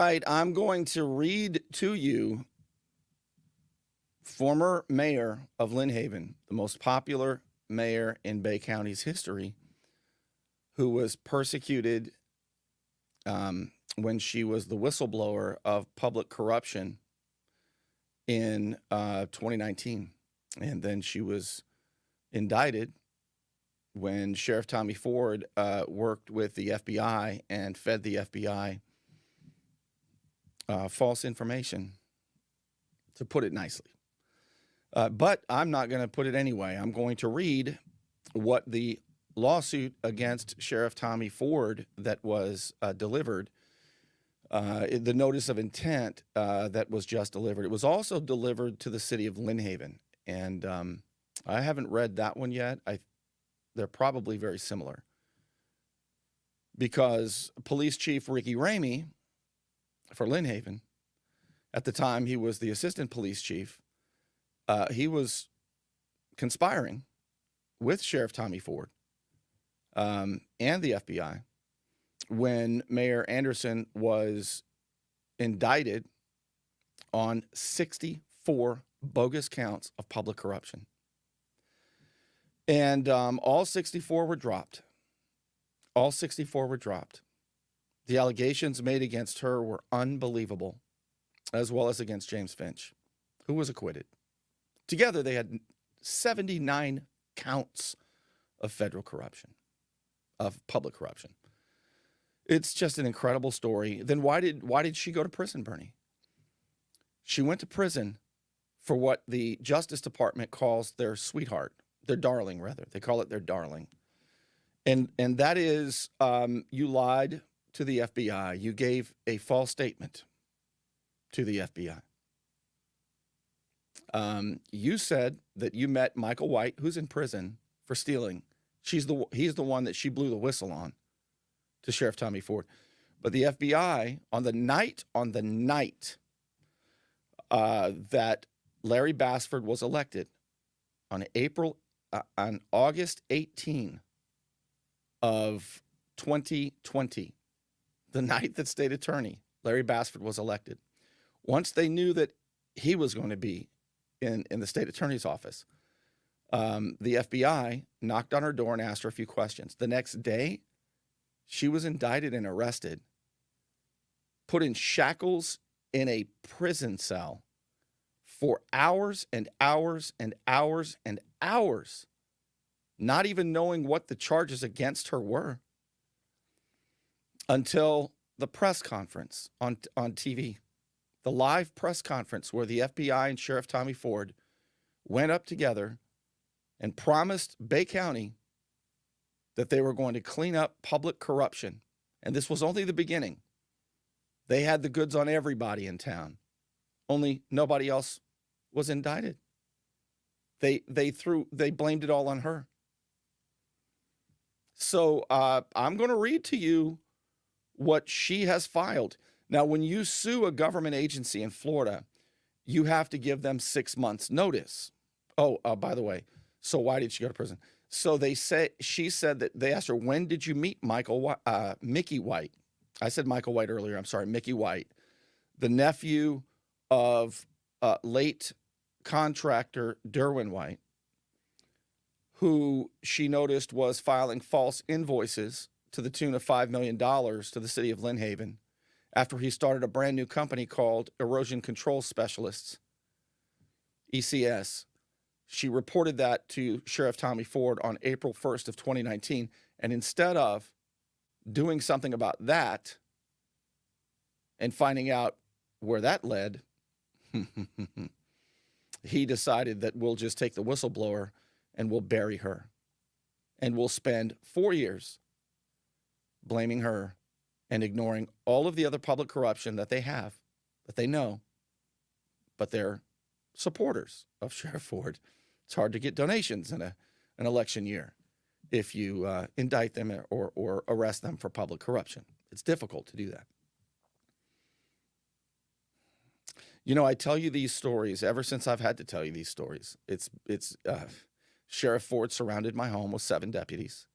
right, I'm going to read to you former mayor of Lynn Haven, the most popular mayor in Bay County's history, who was persecuted when she was the whistleblower of public corruption in 2019. And then she was indicted when Sheriff Tommy Ford worked with the FBI and fed the FBI false information, to put it nicely. But I'm not going to put it anyway. I'm going to read what the lawsuit against Sheriff Tommy Ford that was delivered, the notice of intent that was just delivered. It was also delivered to the city of Lynn Haven. And I haven't read that one yet. They're probably very similar, because Police Chief Ricky Ramey for Lynn Haven, at the time he was the assistant police chief, he was conspiring with Sheriff Tommy Ford and the FBI when Mayor Anderson was indicted on 64 bogus counts of public corruption. And all 64 were dropped. All 64 were dropped. The allegations made against her were unbelievable, as well as against James Finch, who was acquitted. Together, they had 79 counts of federal corruption, of public corruption. It's just an incredible story. Then why did she go to prison, Bernie? She went to prison for what the Justice Department calls their sweetheart, their darling, rather. They call it their darling. And that is, you lied to the FBI. You gave a false statement to the FBI. You said that you met Michael White, who's in prison for stealing. He's the one that she blew the whistle on to Sheriff Tommy Ford. But the FBI, on the night that Larry Bassford was elected, on August 18 of 2020, the night that State Attorney Larry Bassford was elected, once they knew that he was going to be in the State Attorney's office, the FBI knocked on her door and asked her a few questions. The next day, she was indicted and arrested, put in shackles in a prison cell for hours and hours and hours and hours, not even knowing what the charges against her were, until the press conference on TV, the live press conference where the FBI and Sheriff Tommy Ford went up together and promised Bay County that they were going to clean up public corruption. And this was only the beginning. They had the goods on everybody in town, only nobody else was indicted. They blamed it all on her. So I'm going to read to you what she has filed. Now, when you sue a government agency in Florida, you have to give them 6 months notice. Oh, by the way, so why did she go to prison? So she said that they asked her, when did you meet Mickey White? I said Michael White earlier. I'm sorry, Mickey White, the nephew of late contractor Derwin White, who she noticed was filing false invoices to the tune of $5 million to the city of Lynn Haven after he started a brand new company called Erosion Control Specialists, ECS. She reported that to Sheriff Tommy Ford on April 1st of 2019. And instead of doing something about that and finding out where that led, he decided that we'll just take the whistleblower and we'll bury her. And we'll spend 4 years blaming her and ignoring all of the other public corruption that they have, that they know, but they're supporters of Sheriff Ford. It's hard to get donations in an election year if you indict them or arrest them for public corruption. It's difficult to do that. You know, I tell you these stories ever since I've had to tell you these stories. Sheriff Ford surrounded my home with 7 deputies.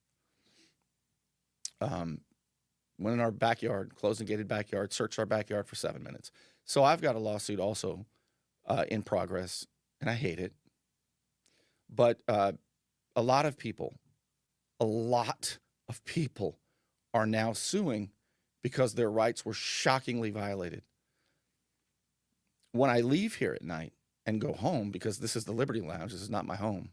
went in our backyard, closed and gated backyard, searched our backyard for 7 minutes. So I've got a lawsuit also in progress, and I hate it. But a lot of people are now suing because their rights were shockingly violated. When I leave here at night and go home, because this is the Liberty Lounge, this is not my home.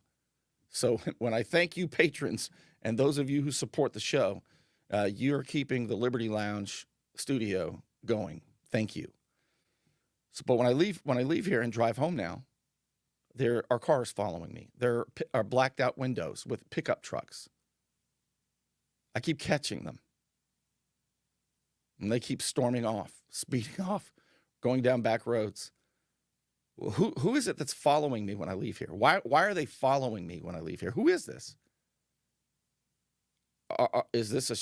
So when I thank you patrons and those of you who support the show, you're keeping the Liberty Lounge studio going. Thank you. So, but when I leave here and drive home now, there are cars following me. There are blacked out windows with pickup trucks. I keep catching them. And they keep storming off, speeding off, going down back roads. Who is it that's following me when I leave here? Why are they following me when I leave here? Who is this? Is this a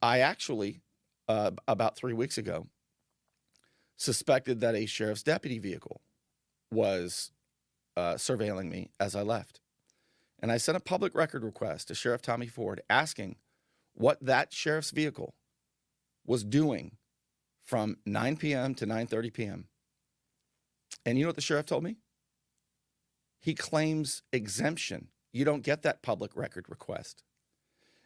I actually, about 3 weeks ago, suspected that a sheriff's deputy vehicle was surveilling me as I left. And I sent a public record request to Sheriff Tommy Ford asking what that sheriff's vehicle was doing from 9 p.m. to 9:30 p.m. And you know what the sheriff told me? He claims exemption. You don't get that public record request.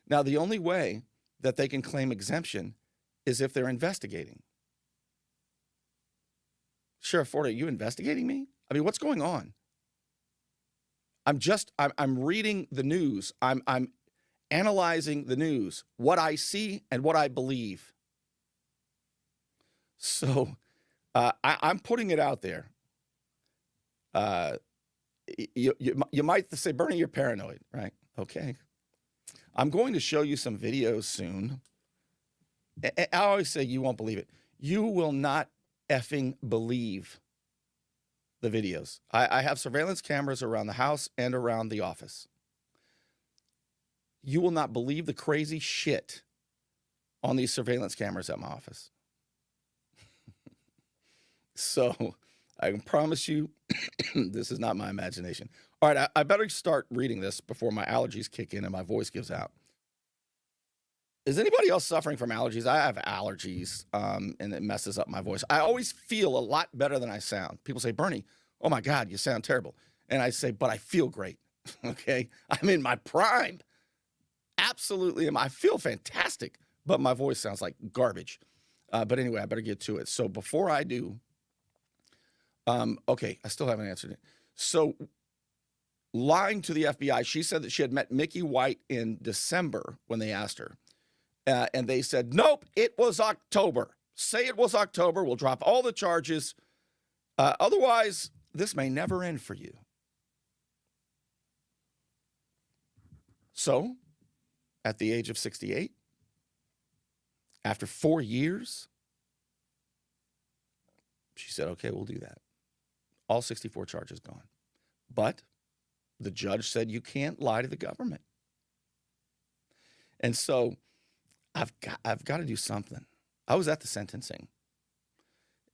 Now, the only way that they can claim exemption is if they're investigating. Sheriff Ford, are you investigating me? I mean, what's going on? I'm reading the news. I'm analyzing the news, what I see and what I believe. So I'm putting it out there. You might say, Bernie, you're paranoid, right? Okay. I'm going to show you some videos soon. I always say you won't believe it. You will not effing believe the videos. I have surveillance cameras around the house and around the office. You will not believe the crazy shit on these surveillance cameras at my office. So I can promise you this is not my imagination. All right, I better start reading this before my allergies kick in and my voice gives out. Is anybody else suffering from allergies? I have allergies, and it messes up my voice. I always feel a lot better than I sound. People say, Bernie, oh my God, you sound terrible. And I say, but I feel great, okay? I'm in my prime. Absolutely, I feel fantastic, but my voice sounds like garbage. But anyway, I better get to it. So before I do, okay, I still haven't answered it. So lying to the FBI, she said that she had met Mickey White in December when they asked her. And they said, nope, it was October. Say it was October. We'll drop all the charges. Otherwise, this may never end for you. So, at the age of 68, after 4 years, she said, okay, we'll do that. All 64 charges gone. But the judge said you can't lie to the government. And so I've got to do something. I was at the sentencing,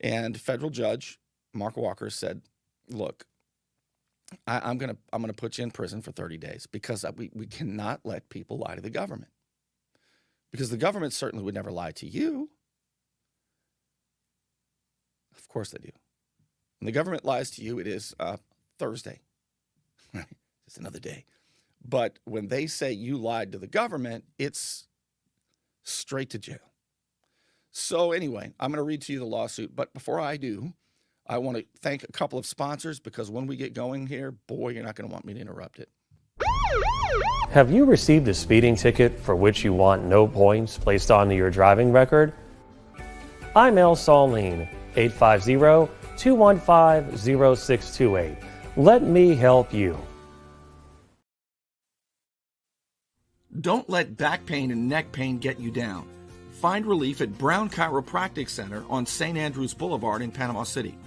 and federal judge Mark Walker said, look, I'm gonna put you in prison for 30 days because we cannot let people lie to the government, because the government certainly would never lie to you. Of course they do. When the government lies to you, it is Thursday, right? Just another day. But when they say you lied to the government, it's straight to jail. So anyway, I'm going to read to you the lawsuit. But before I do, I want to thank a couple of sponsors, because when we get going here, boy, you're not going to want me to interrupt it. Have you received a speeding ticket for which you want no points placed onto your driving record? I'm El Saulene, 850-215-0628. Let me help you. Don't let back pain and neck pain get you down. Find relief at Brown Chiropractic Center on St. Andrews Boulevard in Panama City.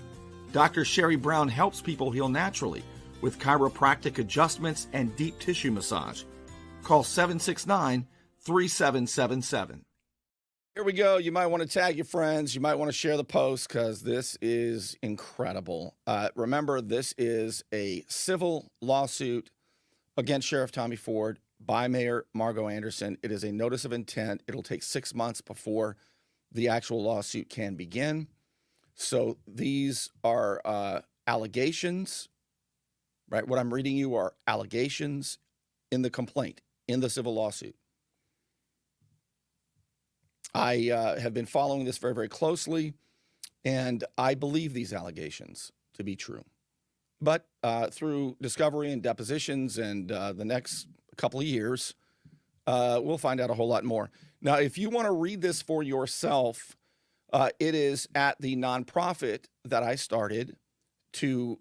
Dr. Sherry Brown helps people heal naturally with chiropractic adjustments and deep tissue massage. Call 769-3777. Here we go. You might want to tag your friends. You might want to share the post, because this is incredible. Remember, this is a civil lawsuit against Sheriff Tommy Ford. by Mayor Margo Anderson. It is a notice of intent. It'll take 6 months before the actual lawsuit can begin. So these are allegations, right? What I'm reading you are allegations in the complaint, in the civil lawsuit. I have been following this very, very closely, and I believe these allegations to be true. But through discovery and depositions and the next couple of years, we'll find out a whole lot more. Now, if you want to read this for yourself, it is at the nonprofit that I started to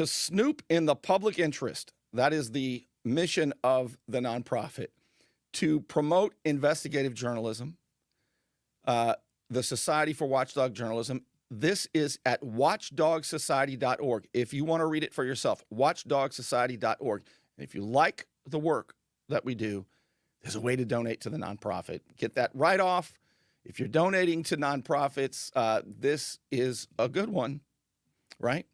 snoop in the public interest. That is the mission of the nonprofit, to promote investigative journalism, the Society for Watchdog Journalism. This is at watchdogsociety.org. If you want to read it for yourself, watchdogsociety.org. And if you like the work that we do, there's a way to donate to the nonprofit. Get that right off. If you're donating to nonprofits, this is a good one, right?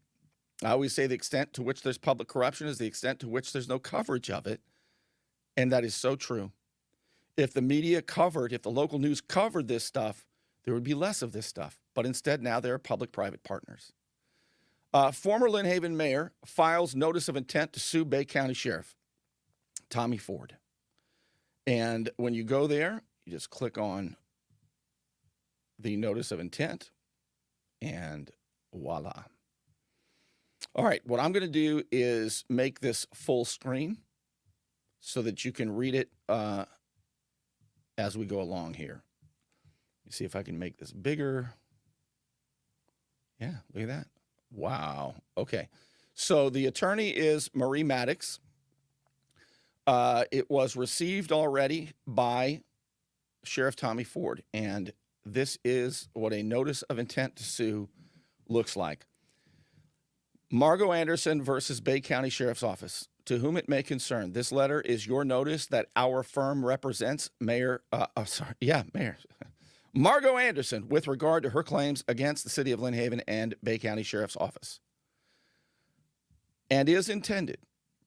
I always say the extent to which there's public corruption is the extent to which there's no coverage of it. And that is so true. If the media covered, if the local news covered this stuff, there would be less of this stuff. But instead, now there are public-private partners. Former Lynn Haven mayor files notice of intent to sue Bay County Sheriff Tommy Ford. And when you go there, you just click on the notice of intent, and voila. All right, what I'm going to do is make this full screen so that you can read it as we go along here. Let me see if I can make this bigger. Yeah, look at that. Wow. Okay. So the attorney is Marie Maddox. It was received already by Sheriff Tommy Ford, and this is what a notice of intent to sue looks like. Margo Anderson versus Bay County Sheriff's Office. To whom it may concern, this letter is your notice that our firm represents Mayor Margo Anderson with regard to her claims against the city of Lynn Haven and Bay County Sheriff's Office, and is intended,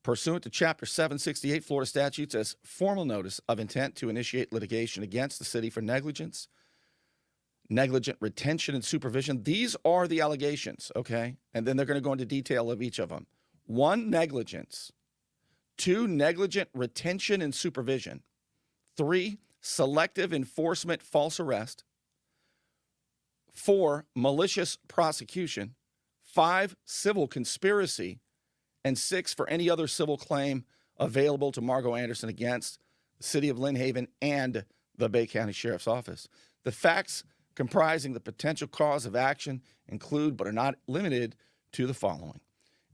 pursuant to Chapter 768 Florida statutes, as formal notice of intent to initiate litigation against the city for negligence, negligent retention and supervision. These are the allegations, okay? And then they're going to go into detail of each of them. 1, negligence. 2, negligent retention and supervision. 3, selective enforcement, false arrest. 4, malicious prosecution. 5, civil conspiracy. And 6, for any other civil claim available to Margo Anderson against the city of Lynn Haven and the Bay County Sheriff's Office. The facts comprising the potential cause of action include, but are not limited to, the following.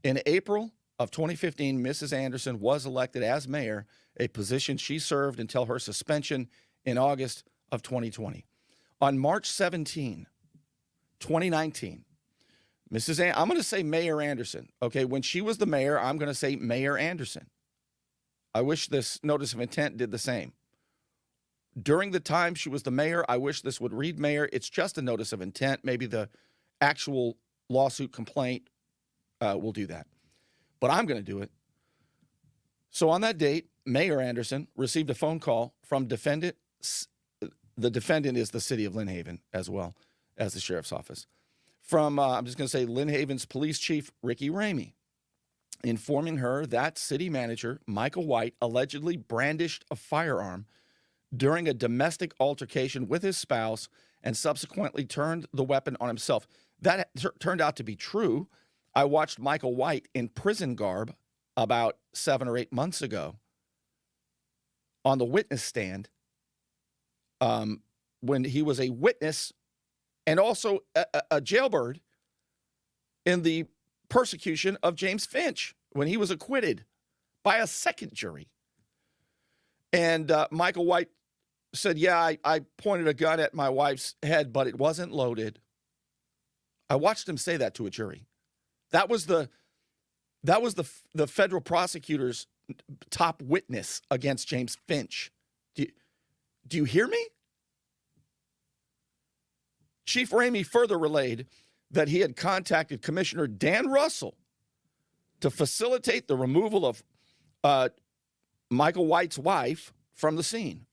In April of 2015, Mrs. Anderson was elected as mayor, a position she served until her suspension in August of 2020. On March 17, 2019, I'm going to say Mayor Anderson. Okay, when she was the mayor, I'm going to say Mayor Anderson. I wish this notice of intent did the same. During the time she was the mayor, I wish this would read mayor. It's just a notice of intent. Maybe the actual lawsuit complaint will do that. But I'm going to do it. So on that date, Mayor Anderson received a phone call from defendant. The defendant is the city of Lynn Haven as well as the sheriff's office. From, I'm just going to say, Lynn Haven's police chief, Ricky Ramey, informing her that city manager, Michael White, allegedly brandished a firearm during a domestic altercation with his spouse and subsequently turned the weapon on himself. That turned out to be true. I watched Michael White in prison garb about 7 or 8 months ago on the witness stand when he was a witness and also a jailbird in the persecution of James Finch when he was acquitted by a second jury. And Michael White said, yeah, I pointed a gun at my wife's head, but it wasn't loaded. I watched him say that to a jury. That was the federal prosecutor's top witness against James Finch. Do you hear me? Chief Ramey further relayed that he had contacted Commissioner Dan Russell to facilitate the removal of Michael White's wife from the scene.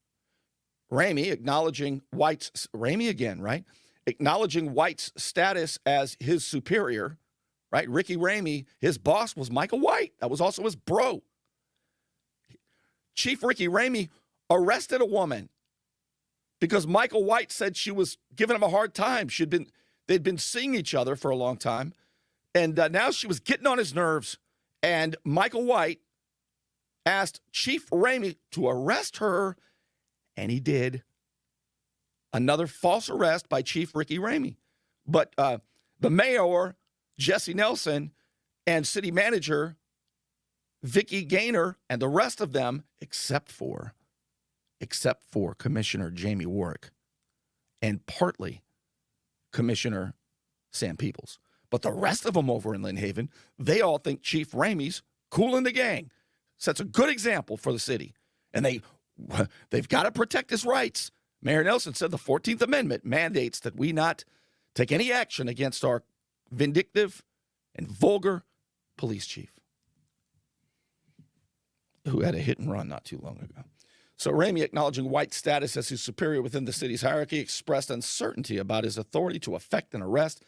Ramey acknowledging Ramey again, right? Acknowledging White's status as his superior, right? Ricky Ramey, his boss was Michael White. That was also his bro. Chief Ricky Ramey arrested a woman because Michael White said she was giving him a hard time. They'd been seeing each other for a long time, and now she was getting on his nerves. And Michael White asked Chief Ramey to arrest her, and he did. Another false arrest by Chief Ricky Ramey. But the mayor, Jesse Nelson, and city manager, Vicky Gaynor, and the rest of them, except for Commissioner Jamie Warwick and partly Commissioner Sam Peoples. But the rest of them over in Lynn Haven, they all think Chief Ramey's cool in the gang. Sets a good example for the city. And they've got to protect his rights. Mayor Nelson said the 14th Amendment mandates that we not take any action against our vindictive and vulgar police chief, who had a hit and run not too long ago. So Ramey, acknowledging White's status as his superior within the city's hierarchy, expressed uncertainty about his authority to effect an arrest.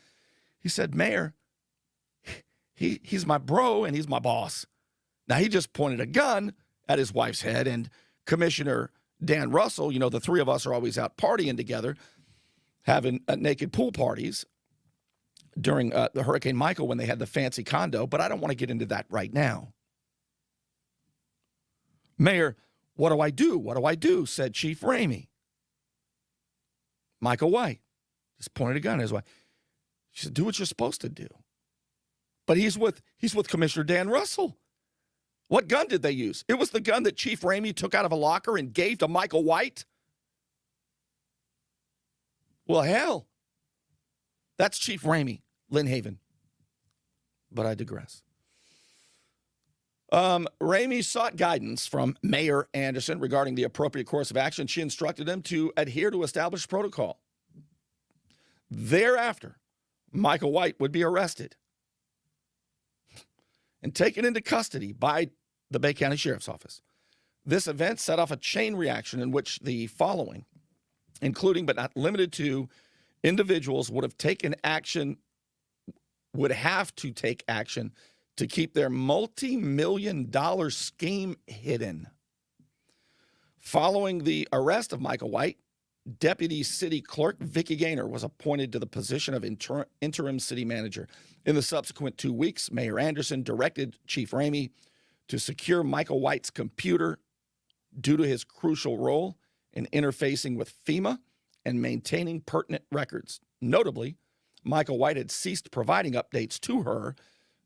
He said, Mayor, he's my bro and he's my boss. Now, he just pointed a gun at his wife's head, and Commissioner Dan Russell, the three of us are always out partying together, having naked pool parties during the Hurricane Michael when they had the fancy condo, but I don't want to get into that right now. Mayor, what do I do? What do I do? Said Chief Ramey. Michael White just pointed a gun at his wife. She said, do what you're supposed to do. But he's with Commissioner Dan Russell. What gun did they use? It was the gun that Chief Ramey took out of a locker and gave to Michael White. Well, hell, that's Chief Ramey, Lynn Haven. But I digress. Ramey sought guidance from Mayor Anderson regarding the appropriate course of action. She instructed him to adhere to established protocol. Thereafter, Michael White would be arrested and taken into custody by the Bay County Sheriff's Office. This event set off a chain reaction in which the following, including but not limited to, individuals would have to take action to keep their multi-million-dollar scheme hidden. Following the arrest of Michael White, Deputy City Clerk Vicky Gaynor was appointed to the position of interim city manager. In the subsequent 2 weeks, Mayor Anderson directed Chief Ramey to secure Michael White's computer due to his crucial role in interfacing with FEMA and maintaining pertinent records. Notably, Michael White had ceased providing updates to her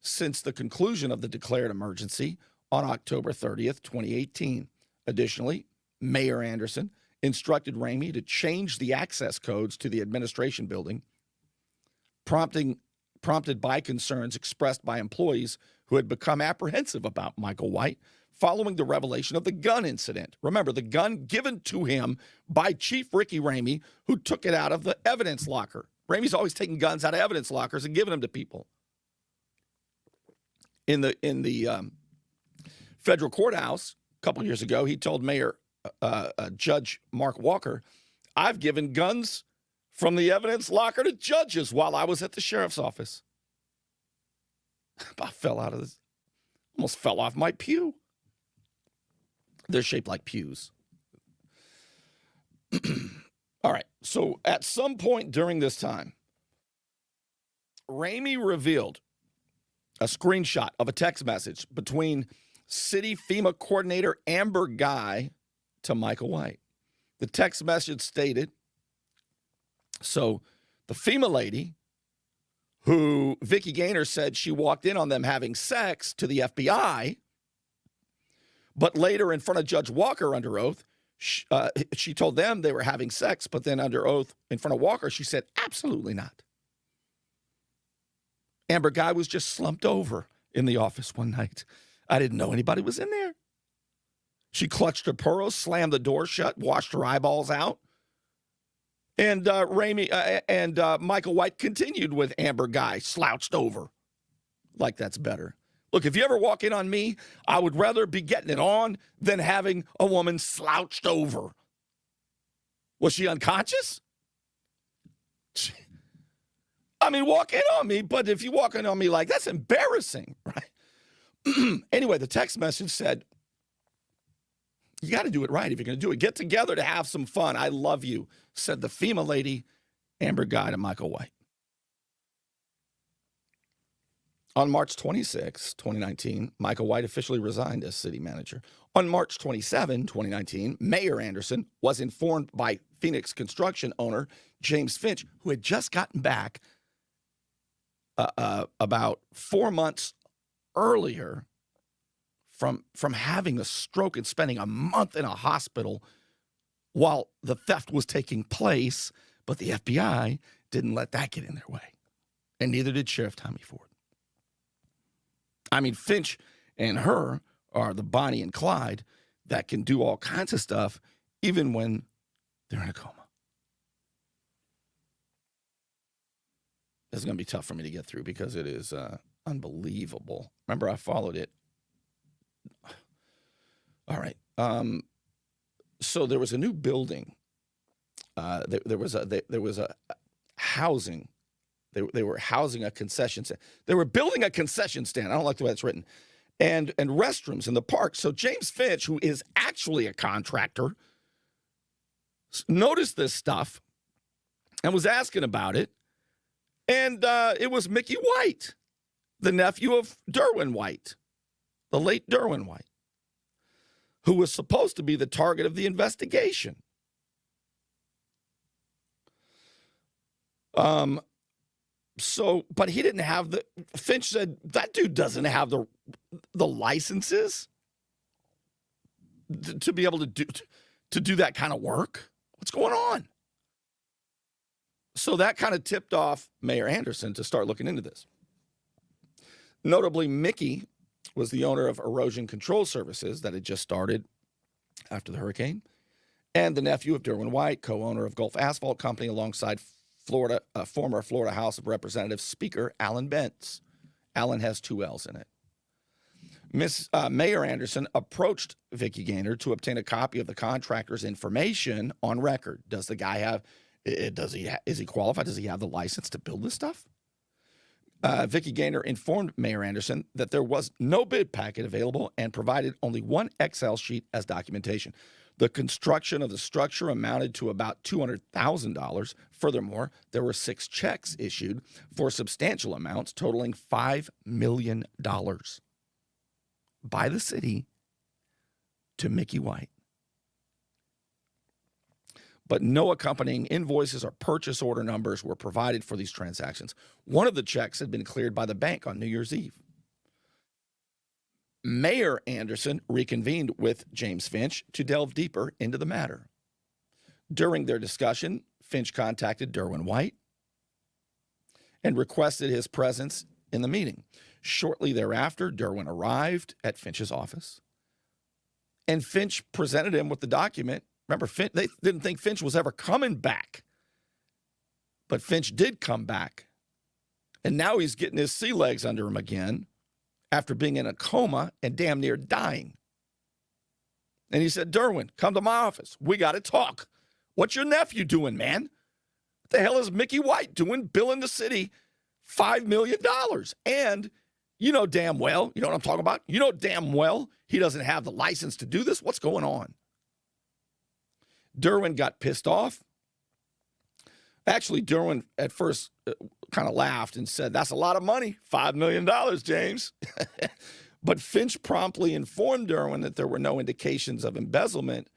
since the conclusion of the declared emergency on October 30th, 2018. Additionally, Mayor Anderson instructed Ramey to change the access codes to the administration building, prompted by concerns expressed by employees who had become apprehensive about Michael White following the revelation of the gun incident. Remember, the gun given to him by Chief Ricky Ramey, who took it out of the evidence locker. Ramey's always taking guns out of evidence lockers and giving them to people. In the federal courthouse a couple years ago, he told Mayor Judge Mark Walker, I've given guns from the evidence locker to judges while I was at the sheriff's office. I almost fell off my pew. They're shaped like pews. All right, so at some point during this time, Ramey revealed a screenshot of a text message between City FEMA Coordinator Amber Guy to Michael White. The text message stated, so the FEMA lady, who Vicky Gaynor said she walked in on them having sex to the FBI, but later in front of Judge Walker under oath, she told them they were having sex, but then under oath in front of Walker, she said, absolutely not. Amber Guy was just slumped over in the office one night. I didn't know anybody was in there. She clutched her pearls, slammed the door shut, washed her eyeballs out. And Michael White continued with Amber Guy slouched over. Like that's better. Look, if you ever walk in on me, I would rather be getting it on than having a woman slouched over. Was she unconscious? I mean, walk in on me, but if you walk in on me like that's embarrassing, right? Anyway, the text message said, you got to do it right if you're going to do it. Get together to have some fun. I love you, said the FEMA lady, Amber Guy, to Michael White. On March 26, 2019, Michael White officially resigned as city manager. On March 27, 2019, Mayor Anderson was informed by Phoenix construction owner James Finch, who had just gotten back about 4 months earlier from having a stroke and spending a month in a hospital while the theft was taking place, but the FBI didn't let that get in their way, and neither did Sheriff Tommy Ford. I mean, Finch and her are the Bonnie and Clyde that can do all kinds of stuff even when they're in a coma. This is going to be tough for me to get through because it is unbelievable. Remember, I followed it. All right. So there was a new building. There was a housing. They were housing a concession stand. They were building a concession stand. I don't like the way it's written. And restrooms in the park. So James Finch, who is actually a contractor, noticed this stuff and was asking about it. And it was Mickey White, the nephew of Derwin White, the late Derwin White, who was supposed to be the target of the investigation. But he didn't have Finch said, that dude doesn't have the licenses to be able to do that kind of work. What's going on? So that kind of tipped off Mayor Anderson to start looking into this. Notably, Mickey was the owner of Erosion Control Services that had just started after the hurricane, and the nephew of Derwin White, co-owner of Gulf Asphalt Company, alongside former Florida House of Representatives Speaker Alan Bentz. Alan has 2 L's in it. Mayor Anderson approached Vicki Gaynor to obtain a copy of the contractor's information on record. Does the guy have? Is he qualified? Does he have the license to build this stuff? Vicki Gaynor informed Mayor Anderson that there was no bid packet available and provided only one Excel sheet as documentation. The construction of the structure amounted to about $200,000. Furthermore, there were 6 checks issued for substantial amounts totaling $5 million by the city to Mickey White. But no accompanying invoices or purchase order numbers were provided for these transactions. One of the checks had been cleared by the bank on New Year's Eve. Mayor Anderson reconvened with James Finch to delve deeper into the matter. During their discussion, Finch contacted Derwin White and requested his presence in the meeting. Shortly thereafter, Derwin arrived at Finch's office, and Finch presented him with the document. Remember, they didn't think Finch was ever coming back, but Finch did come back, and now he's getting his sea legs under him again after being in a coma and damn near dying. And he said, Derwin, come to my office. We got to talk. What's your nephew doing, man? What the hell is Mickey White doing billing the city $5 million? And you know damn well, you know what I'm talking about? You know damn well he doesn't have the license to do this. What's going on? Derwin got pissed off. Actually, Derwin at first kind of laughed and said, that's a lot of money, $5 million, James. But Finch promptly informed Derwin that there were no indications of embezzlement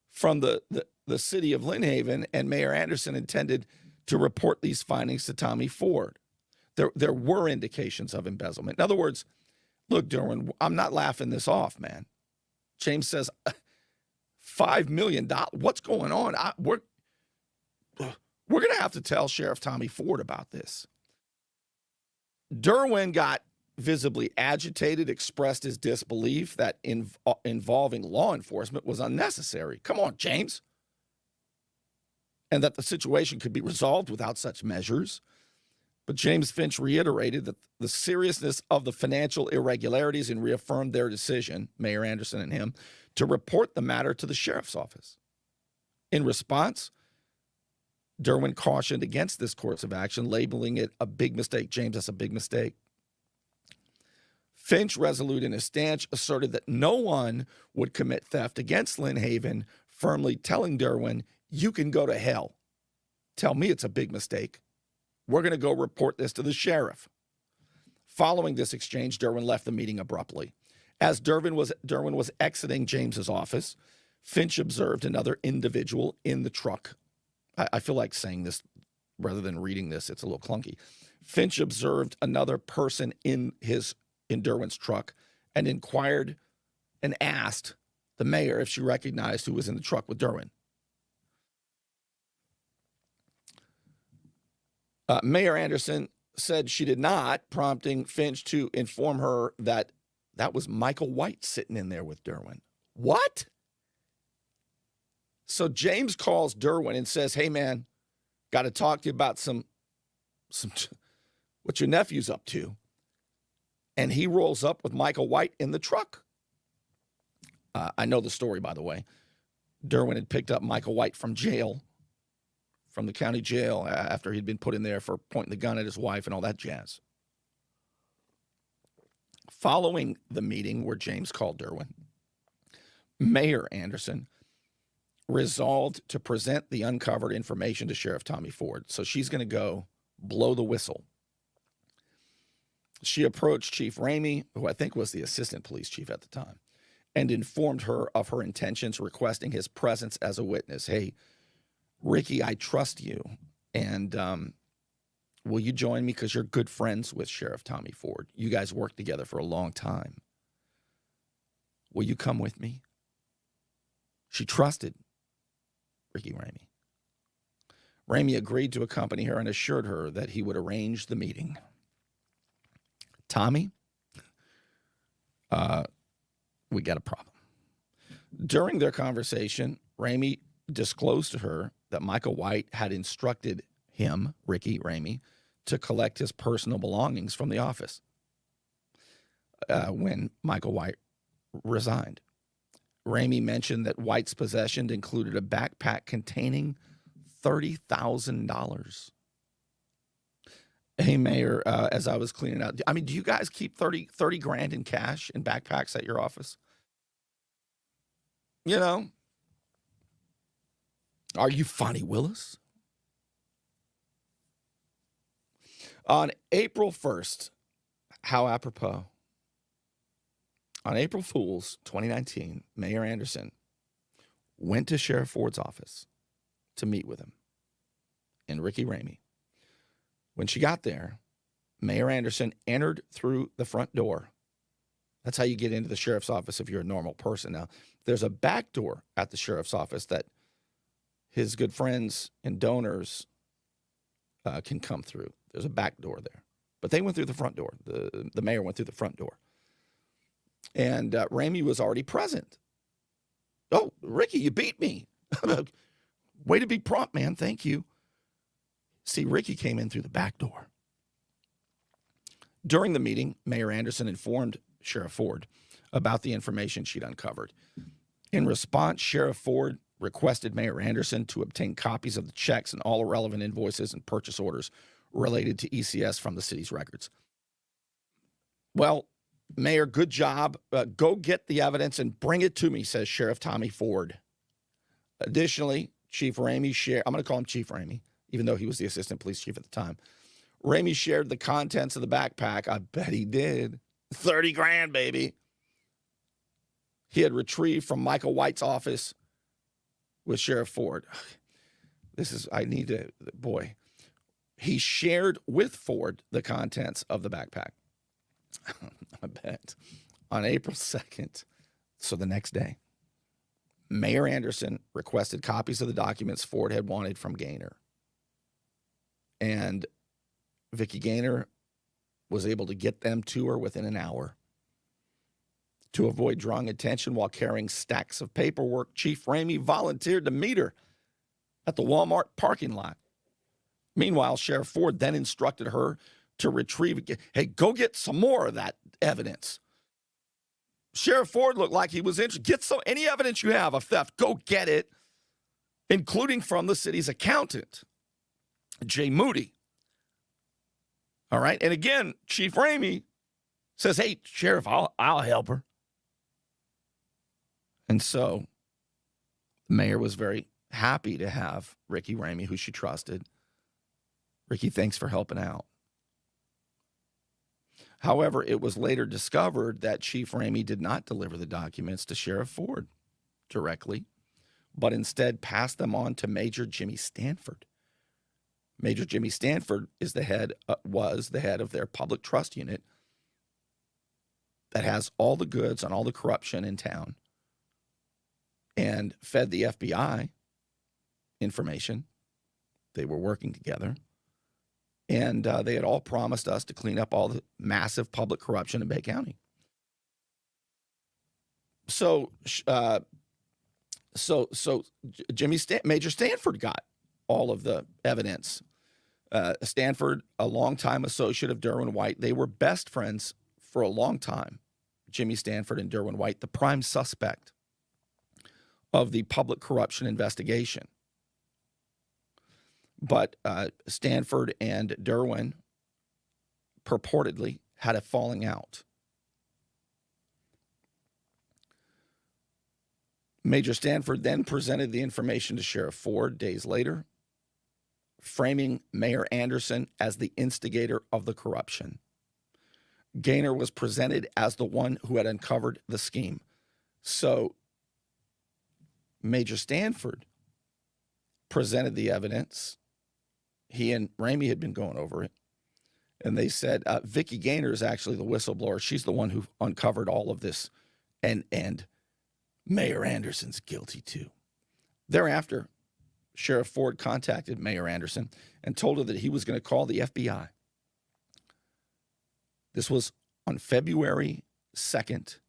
from the city of Lynn Haven, and Mayor Anderson intended to report these findings to Tommy Ford. There were indications of embezzlement. In other words, look, Derwin, I'm not laughing this off, man. James says, $5 million. What's going on? We're going to have to tell Sheriff Tommy Ford about this. Derwin got visibly agitated, expressed his disbelief that involving law enforcement was unnecessary. Come on, James. And that the situation could be resolved without such measures. But James Finch reiterated that the seriousness of the financial irregularities and reaffirmed their decision, Mayor Anderson and him, to report the matter to the sheriff's office. In response, Derwin cautioned against this course of action, labeling it a big mistake. James, that's a big mistake. Finch, resolute in his stance, asserted that no one would commit theft against Lynn Haven, firmly telling Derwin, you can go to hell. Tell me it's a big mistake. We're going to go report this to the sheriff. Following this exchange, Derwin left the meeting abruptly. As Derwin was exiting James's office, Finch observed another individual in the truck. I feel like saying this rather than reading this. It's a little clunky. Finch observed another person in Derwin's truck and inquired and asked the mayor if she recognized who was in the truck with Derwin. Mayor Anderson said she did not, prompting Finch to inform her that was Michael White sitting in there with Derwin. What? So James calls Derwin and says, hey, man, got to talk to you about some what your nephew's up to. And he rolls up with Michael White in the truck. I know the story, by the way. Derwin had picked up Michael White from jail, from the county jail, after he'd been put in there for pointing the gun at his wife and all that jazz. Following the meeting where James called Derwin, Mayor Anderson resolved to present the uncovered information to Sheriff Tommy Ford. So she's going to go blow the whistle. She approached Chief Ramey, who I think was the assistant police chief at the time, and informed her of her intentions, requesting his presence as a witness. Hey, Ricky, I trust you, and will you join me because you're good friends with Sheriff Tommy Ford? You guys worked together for a long time. Will you come with me? She trusted Ricky Ramey. Ramey agreed to accompany her and assured her that he would arrange the meeting. Tommy, we got a problem. During their conversation, Ramey disclosed to her that Michael White had instructed him, Ricky Ramey, to collect his personal belongings from the office when Michael White resigned. Ramey mentioned that White's possession included a backpack containing $30,000. Hey, Mayor, as I was cleaning out, I mean, do you guys keep 30 grand in cash in backpacks at your office? You know, are you Fonnie Willis? On April 1st, how apropos, on April Fool's 2019, Mayor Anderson went to Sheriff Ford's office to meet with him and Ricky Ramey. When she got there, Mayor Anderson entered through the front door. That's how you get into the sheriff's office if you're a normal person. Now, there's a back door at the sheriff's office that his good friends and donors can come through. There's a back door there. But they went through the front door. The mayor went through the front door. And Ramey was already present. Oh, Ricky, you beat me. Way to be prompt, man. Thank you. See, Ricky came in through the back door. During the meeting, Mayor Anderson informed Sheriff Ford about the information she'd uncovered. In response, Sheriff Ford requested Mayor Anderson to obtain copies of the checks and all relevant invoices and purchase orders related to ECS from the city's records. Well, Mayor, good job. Go get the evidence and bring it to me, says Sheriff Tommy Ford. Additionally, Chief Ramey shared, I'm going to call him Chief Ramey, even though he was the assistant police chief at the time. Ramey shared the contents of the backpack. I bet he did. 30 grand, baby. He had retrieved from Michael White's office with Sheriff Ford. He shared with Ford the contents of the backpack. I bet. On April 2nd, so the next day, Mayor Anderson requested copies of the documents Ford had wanted from Gaynor. And Vicki Gaynor was able to get them to her within an hour. To avoid drawing attention while carrying stacks of paperwork, Chief Ramey volunteered to meet her at the Walmart parking lot. Meanwhile, Sheriff Ford then instructed her to retrieve, hey, go get some more of that evidence. Sheriff Ford looked like he was interested. Get any evidence you have of theft, go get it, including from the city's accountant, Jay Moody. All right. And again, Chief Ramey says, hey, Sheriff, I'll help her. And so the mayor was very happy to have Ricky Ramey, who she trusted. Ricky, thanks for helping out. However, it was later discovered that Chief Ramey did not deliver the documents to Sheriff Ford directly, but instead passed them on to Major Jimmy Stanford. Major Jimmy Stanford was the head of their public trust unit that has all the goods on all the corruption in town and fed the FBI information. They were working together. And they had all promised us to clean up all the massive public corruption in Bay County. So Major Stanford got all of the evidence. Stanford, a longtime associate of Derwin White, they were best friends for a long time. Jimmy Stanford and Derwin White, the prime suspect of the public corruption investigation. But Stanford and Derwin purportedly had a falling out. Major Stanford then presented the information to Sheriff Ford days later, framing Mayor Anderson as the instigator of the corruption. Gaynor was presented as the one who had uncovered the scheme. So Major Stanford presented the evidence. He and Ramey had been going over it. And they said, Vicki Gaynor is actually the whistleblower. She's the one who uncovered all of this. And Mayor Anderson's guilty too. Thereafter, Sheriff Ford contacted Mayor Anderson and told her that he was going to call the FBI. This was on February 2nd,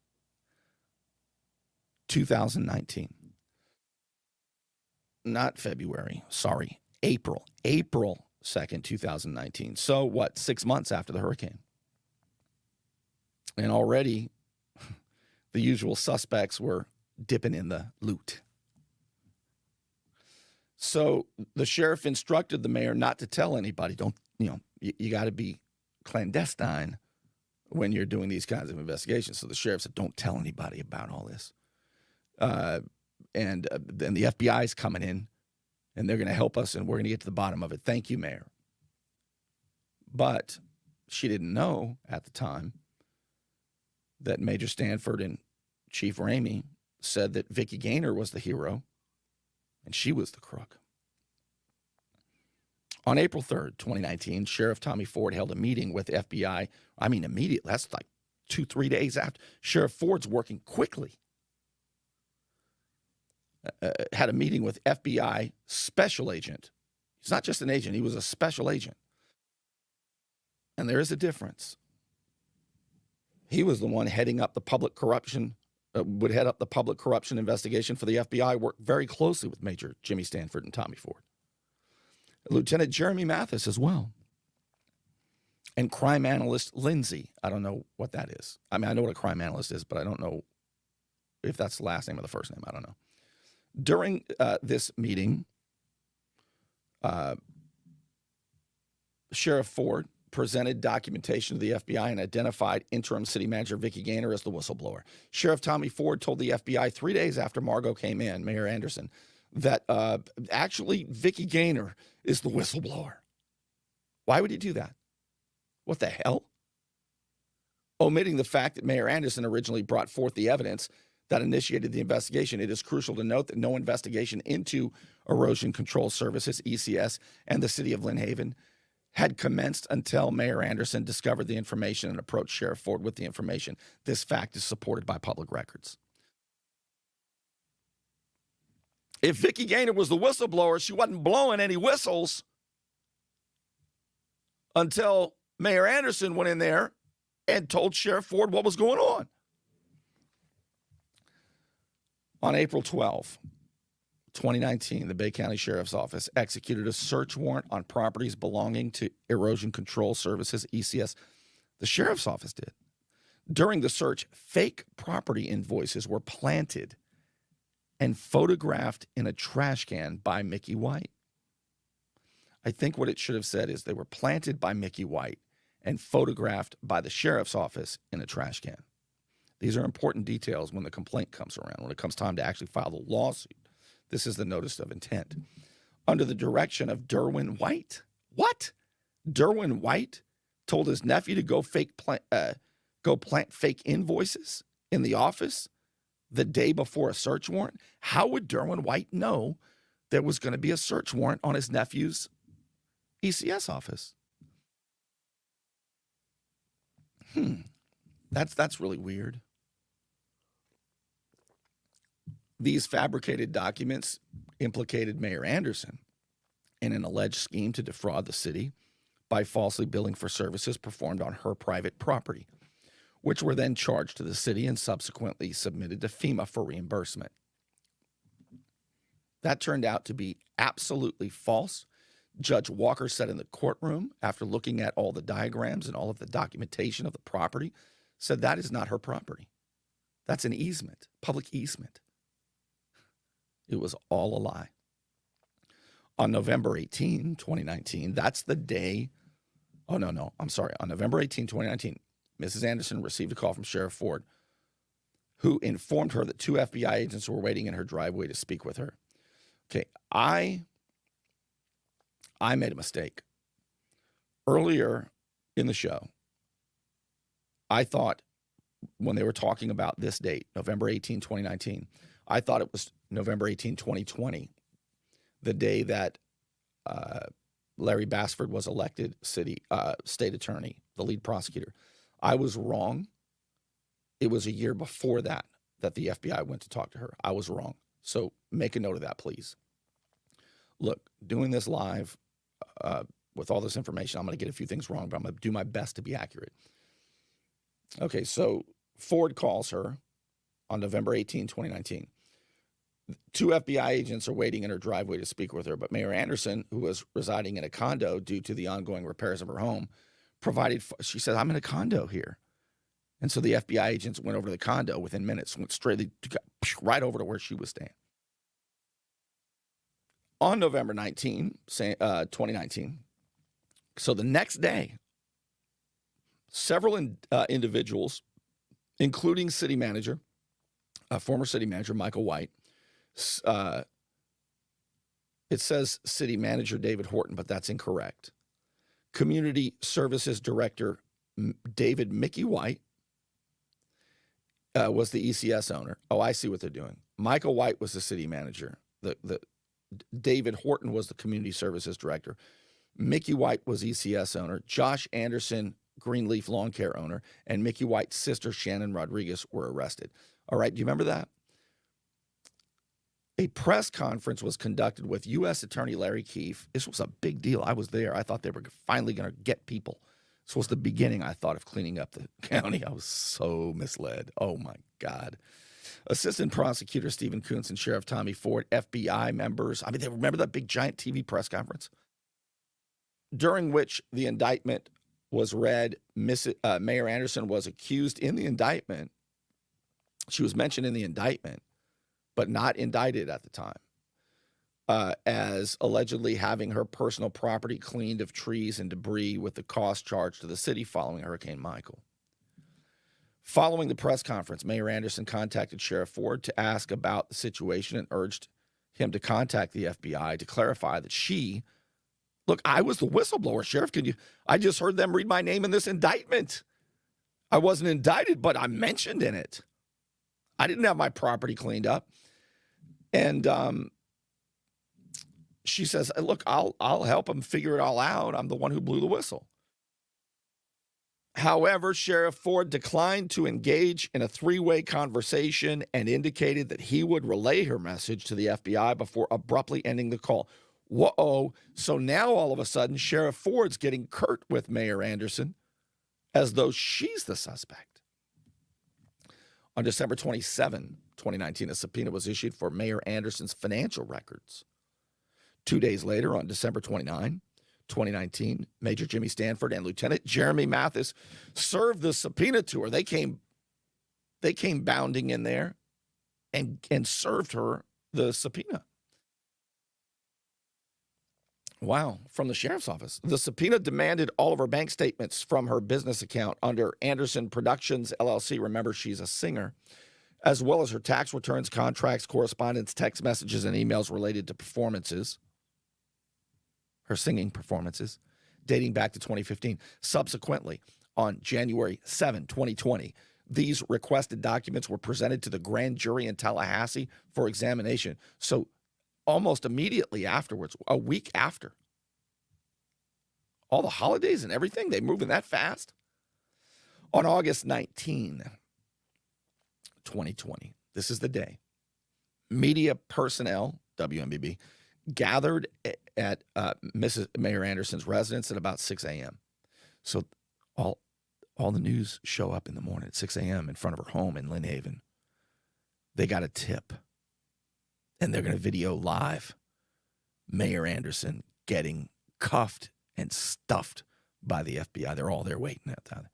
2019. Not February, sorry. April 2nd, 2019. So what, 6 months after the hurricane. And already the usual suspects were dipping in the loot. So the sheriff instructed the mayor not to tell anybody. You got to be clandestine when you're doing these kinds of investigations. So the sheriff said, don't tell anybody about all this. And then the FBI is coming in, and they're going to help us, and we're going to get to the bottom of it. Thank you, Mayor. But she didn't know at the time that Major Stanford and Chief Ramey said that Vicki Gaynor was the hero, and she was the crook. On April 3rd, 2019, Sheriff Tommy Ford held a meeting with FBI. I mean, immediately. That's like 2-3 days after. Sheriff Ford's working quickly. Had a meeting with FBI special agent. He's not just an agent. He was a special agent. And there is a difference. He was the one heading up the public corruption, would head up the public corruption investigation for the FBI, worked very closely with Major Jimmy Stanford and Tommy Ford. Lieutenant Jeremy Mathis as well. And crime analyst Lindsay. I don't know what that is. I mean, I know what a crime analyst is, but I don't know if that's the last name or the first name. I don't know. During this meeting, Sheriff Ford presented documentation to the FBI and identified interim city manager Vicki Gaynor as the whistleblower. Sheriff Tommy Ford told the FBI 3 days after Margo came in, Mayor Anderson, that actually Vicki Gaynor is the whistleblower. Why would he do that? What the hell? Omitting the fact that Mayor Anderson originally brought forth the evidence that initiated the investigation, it is crucial to note that no investigation into Erosion Control Services, ECS, and the city of Lynn Haven had commenced until Mayor Anderson discovered the information and approached Sheriff Ford with the information. This fact is supported by public records. If Vicki Gaynor was the whistleblower, she wasn't blowing any whistles until Mayor Anderson went in there and told Sheriff Ford what was going on. On April 12, 2019, the Bay County Sheriff's Office executed a search warrant on properties belonging to Erosion Control Services, ECS. The Sheriff's Office did. During the search, fake property invoices were planted and photographed in a trash can by Mickey White. I think what it should have said is they were planted by Mickey White and photographed by the Sheriff's Office in a trash can. These are important details when the complaint comes around, when it comes time to actually file the lawsuit. This is the notice of intent. Under the direction of Derwin White. What? Derwin White told his nephew to go plant fake invoices in the office the day before a search warrant? How would Derwin White know there was going to be a search warrant on his nephew's ECS office? That's really weird. These fabricated documents implicated Mayor Anderson in an alleged scheme to defraud the city by falsely billing for services performed on her private property, which were then charged to the city and subsequently submitted to FEMA for reimbursement. That turned out to be absolutely false. Judge Walker said in the courtroom, after looking at all the diagrams and all of the documentation of the property, said that is not her property. That's an easement, public easement. It was all a lie. On November 18, 2019, that's the day. On November 18, 2019, Mrs. Anderson received a call from Sheriff Ford, who informed her that 2 FBI agents were waiting in her driveway to speak with her. Okay, I made a mistake. Earlier in the show, I thought when they were talking about this date, November 18, 2019, I thought it was November 18, 2020, the day that Larry Bassford was elected state attorney, the lead prosecutor. I was wrong. It was a year before that the FBI went to talk to her. I was wrong. So make a note of that, please. Look, doing this live with all this information, I'm going to get a few things wrong, but I'm going to do my best to be accurate. Okay, so Ford calls her on November 18, 2019. 2 FBI agents are waiting in her driveway to speak with her, but Mayor Anderson, who was residing in a condo due to the ongoing repairs of her home, she said, I'm in a condo here. And so the FBI agents went over to the condo within minutes, went right over to where she was staying. On November 19, 2019, so the next day, several individuals, including former city manager Michael White, it says city manager David Horton, but that's incorrect. Community Services Director David Mickey White was the ECS owner. Oh, I see what they're doing. Michael White was the city manager. David Horton was the Community Services Director. Mickey White was ECS owner. Josh Anderson, Greenleaf Lawn Care owner, and Mickey White's sister, Shannon Rodriguez, were arrested. All right, do you remember that? A press conference was conducted with U.S. Attorney Larry Keefe. This was a big deal. I was there. I thought they were finally going to get people. This was the beginning, I thought, of cleaning up the county. I was so misled. Oh, my God. Assistant Prosecutor Stephen Kuntz and Sheriff Tommy Ford, FBI members. I mean, they remember that big giant TV press conference during which the indictment was read. Mayor Anderson was accused in the indictment. She was mentioned in the indictment, but not indicted at the time, as allegedly having her personal property cleaned of trees and debris with the cost charged to the city following Hurricane Michael. Following the press conference, Mayor Anderson contacted Sheriff Ford to ask about the situation and urged him to contact the FBI to clarify that look, I was the whistleblower, Sheriff. I just heard them read my name in this indictment. I wasn't indicted, but I'm mentioned in it. I didn't have my property cleaned up. And she says, look, I'll help them figure it all out. I'm the one who blew the whistle. However, Sheriff Ford declined to engage in a 3-way conversation and indicated that he would relay her message to the FBI before abruptly ending the call. Whoa. So now all of a sudden, Sheriff Ford's getting curt with Mayor Anderson as though she's the suspect. On December 27, 2019, a subpoena was issued for Mayor Anderson's financial records. 2 days later, on December 29, 2019, Major Jimmy Stanford and Lieutenant Jeremy Mathis served the subpoena to her. They came bounding in there and served her the subpoena. Wow, from the sheriff's office. The subpoena demanded all of her bank statements from her business account under Anderson Productions, LLC. Remember, she's a singer, as well as her tax returns, contracts, correspondence, text messages, and emails related to performances, her singing performances, dating back to 2015. Subsequently, on January 7, 2020, these requested documents were presented to the grand jury in Tallahassee for examination. So almost immediately afterwards, a week after, all the holidays and everything, they moving that fast. On August 19, 2020, this is the day, media personnel, WMBB, gathered at Mrs. Mayor Anderson's residence at about 6 a.m. So all the news show up in the morning at 6 a.m. in front of her home in Lynn Haven. They got a tip, and they're going to video live Mayor Anderson getting cuffed and stuffed by the FBI. They're all there waiting at that.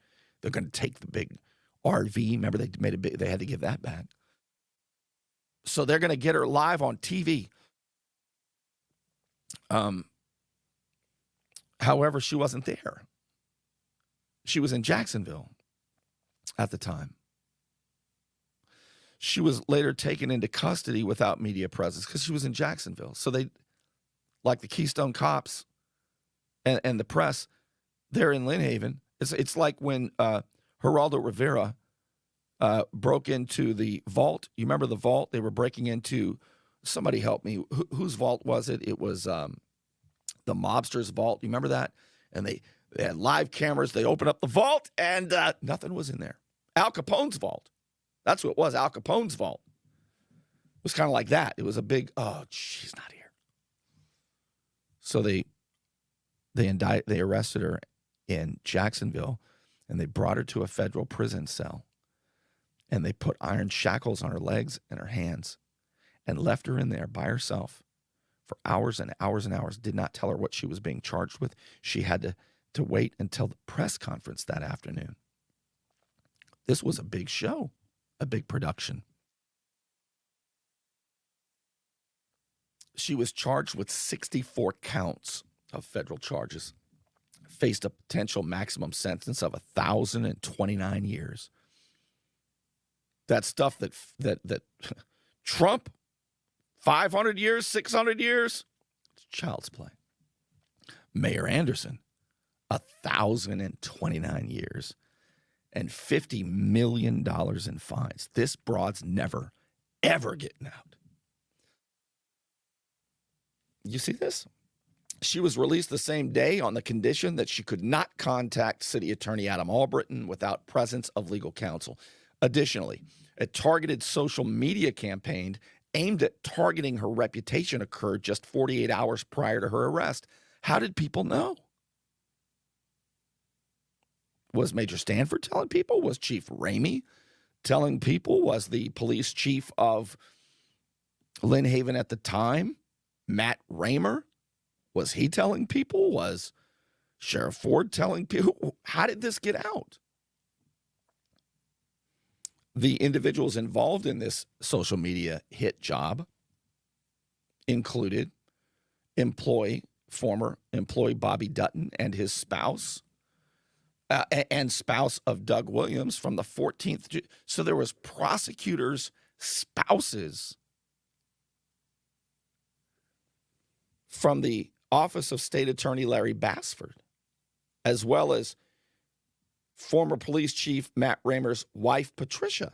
They're going to take the big RV. Remember, they had to give that back. So they're going to get her live on TV. However, she wasn't there. She was in Jacksonville at the time. She was later taken into custody without media presence because she was in Jacksonville. So they, like the Keystone Cops and the press, they're in Lynn Haven. It's like when Geraldo Rivera broke into the vault. You remember the vault? They were breaking into, somebody help me. Whose vault was it? It was the mobster's vault. You remember that? And they had live cameras. They opened up the vault, and nothing was in there. Al Capone's vault. That's what it was, Al Capone's vault. It was kind of like that. It was a big, oh, she's not here. So they arrested her in Jacksonville, and they brought her to a federal prison cell, and they put iron shackles on her legs and her hands and left her in there by herself for hours and hours and hours, did not tell her what she was being charged with. She had to wait until the press conference that afternoon. This was a big show, a big production. She was charged with 64 counts of federal charges, faced a potential maximum sentence of 1,029 years. That stuff that Trump, 500 years, 600 years, it's child's play. Mayor Anderson, 1,029 years and $50 million in fines. This broad's never, ever getting out. You see this? She was released the same day on the condition that she could not contact City Attorney Adam Albritton without presence of legal counsel. Additionally, a targeted social media campaign aimed at targeting her reputation occurred just 48 hours prior to her arrest. How did people know? Was Major Stanford telling people? Was Chief Ramey telling people? Was the police chief of Lynn Haven at the time, Matt Raymer? Was he telling people? Was Sheriff Ford telling people? How did this get out? The individuals involved in this social media hit job included former employee Bobby Dutton and his spouse, and spouse of Doug Williams from the 14th. So there was prosecutors' spouses from the Office of State Attorney Larry Bassford, as well as former police chief Matt Raymer's wife, Patricia.